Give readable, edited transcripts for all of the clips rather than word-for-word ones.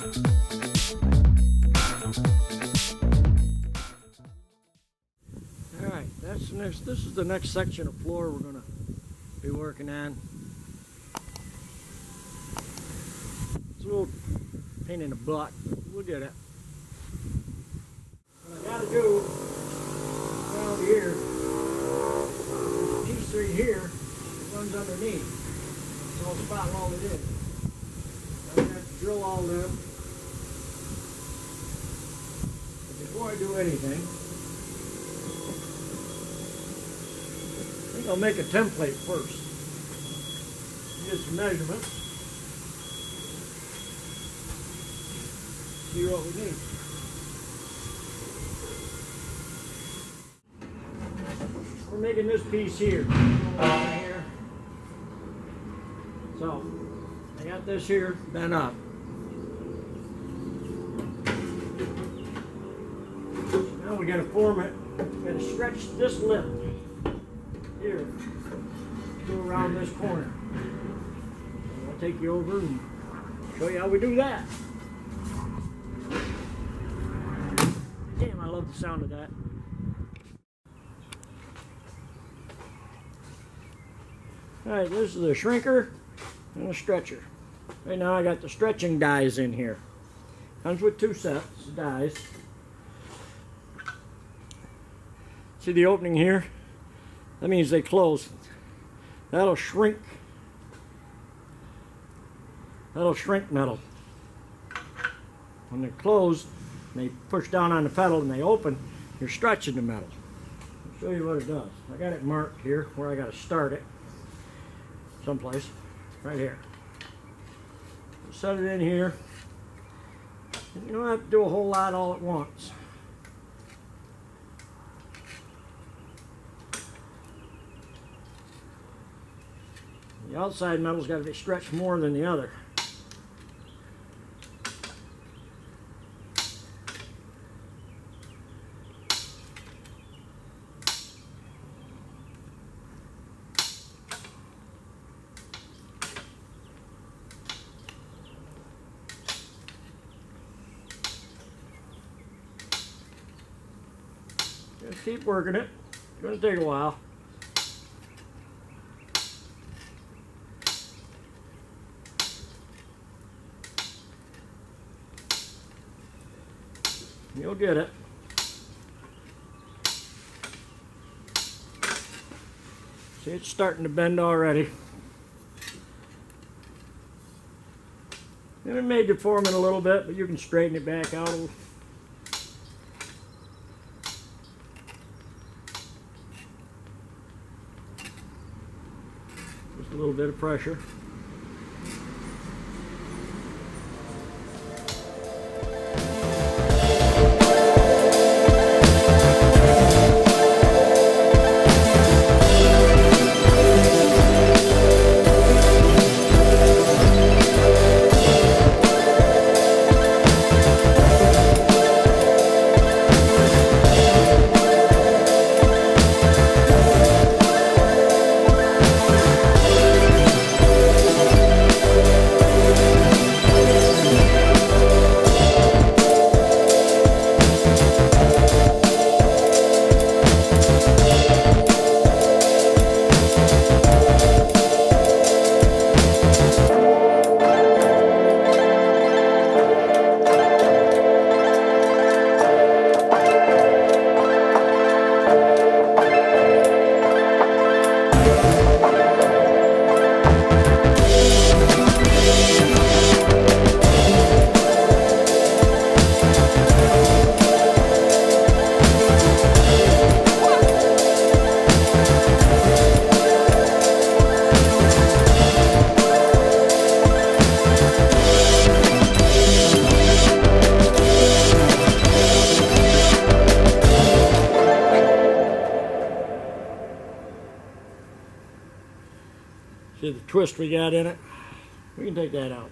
Alright, this is the next section of floor we're going to be working on. It's a little pain in the butt, but we'll get it. What I got to do around here, this piece right here runs underneath. It's all spot welded in. I'm going to have to drill all them. But before I do anything, I think I'll make a template first. Get some measurements. See what we need. We're making this piece here. So, I got this here bent up. Now we got to form it. We got to stretch this lip here to around this corner. I'll take you over and show you how we do that. Damn, I love the sound of that. Alright, this is a shrinker and a stretcher. Right now I got the stretching dies in here. Comes with 2 sets of dies. See the opening here? That means they close. That'll shrink. That'll shrink metal. When they're closed, they push down on the pedal and they open, you're stretching the metal. I'll show you what it does. I got it marked here where I got to start it. Someplace. Right here. Set it in here. And you don't have to do a whole lot all at once. The outside metal's got to be stretched more than the other. Just keep working it. It's going to take a while. You'll get it. See, it's starting to bend already. And it may deform it a little bit, but you can straighten it back out. Just a little bit of pressure. See the twist we got in it? We can take that out.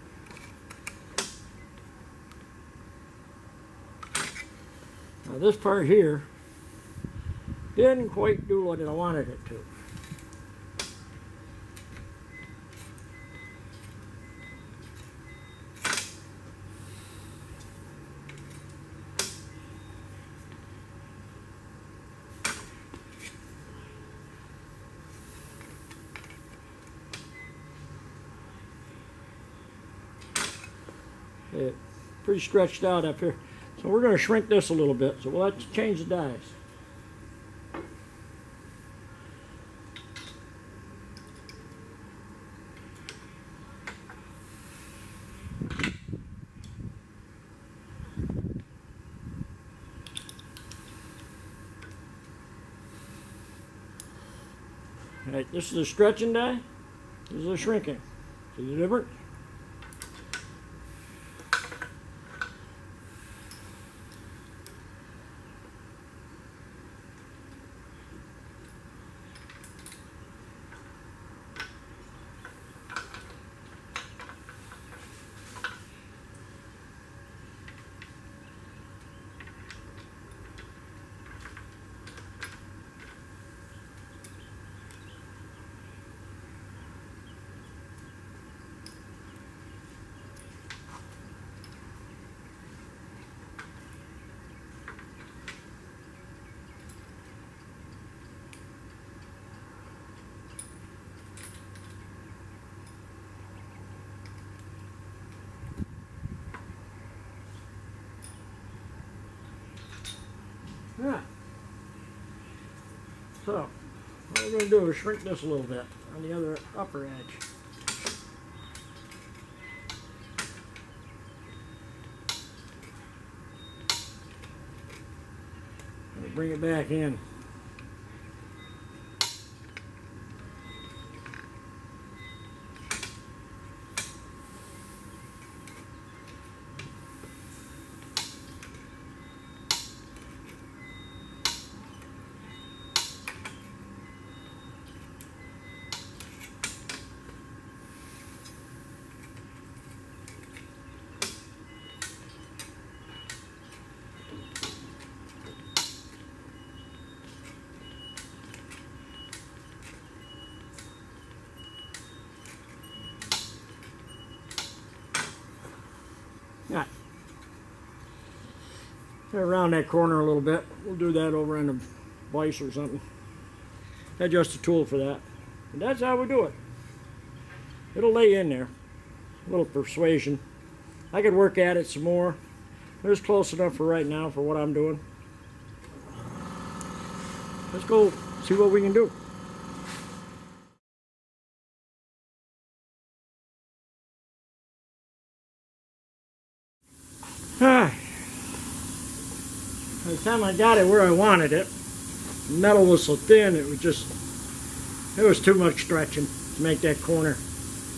Now this part here didn't quite do what I wanted it to. Pretty stretched out up here. So we're going to shrink this a little bit. So we'll have to change the dies. Alright, this is a stretching die. This is a shrinking. See the difference? Yeah. So, what we're going to do is shrink this a little bit on the other upper edge. And bring it back in. Right. Around that corner a little bit. We'll do that over in a vise or something. Adjust a tool for that. And that's how we do it. It'll lay in there. A little persuasion. I could work at it some more. But it's close enough for right now for what I'm doing. Let's go see what we can do. By the time I got it where I wanted it, the metal was so thin it was too much stretching to make that corner.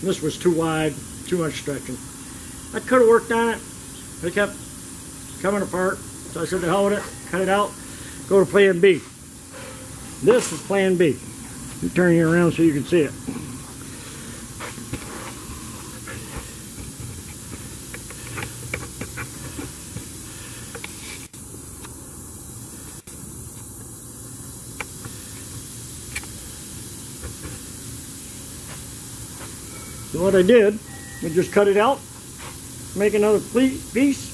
This was too wide, too much stretching. I could have worked on it, but it kept coming apart. So I said to hell with it, cut it out, go to plan B. This is plan B. Let me turn you around so you can see it. So what I did, I just cut it out, make another piece,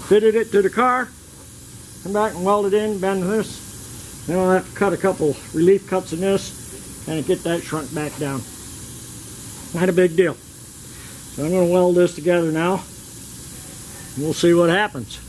fitted it to the car, come back and weld it in, bend this. Then I'll have to cut a couple relief cuts in this and get that shrunk back down. Not a big deal. So I'm going to weld this together now and we'll see what happens.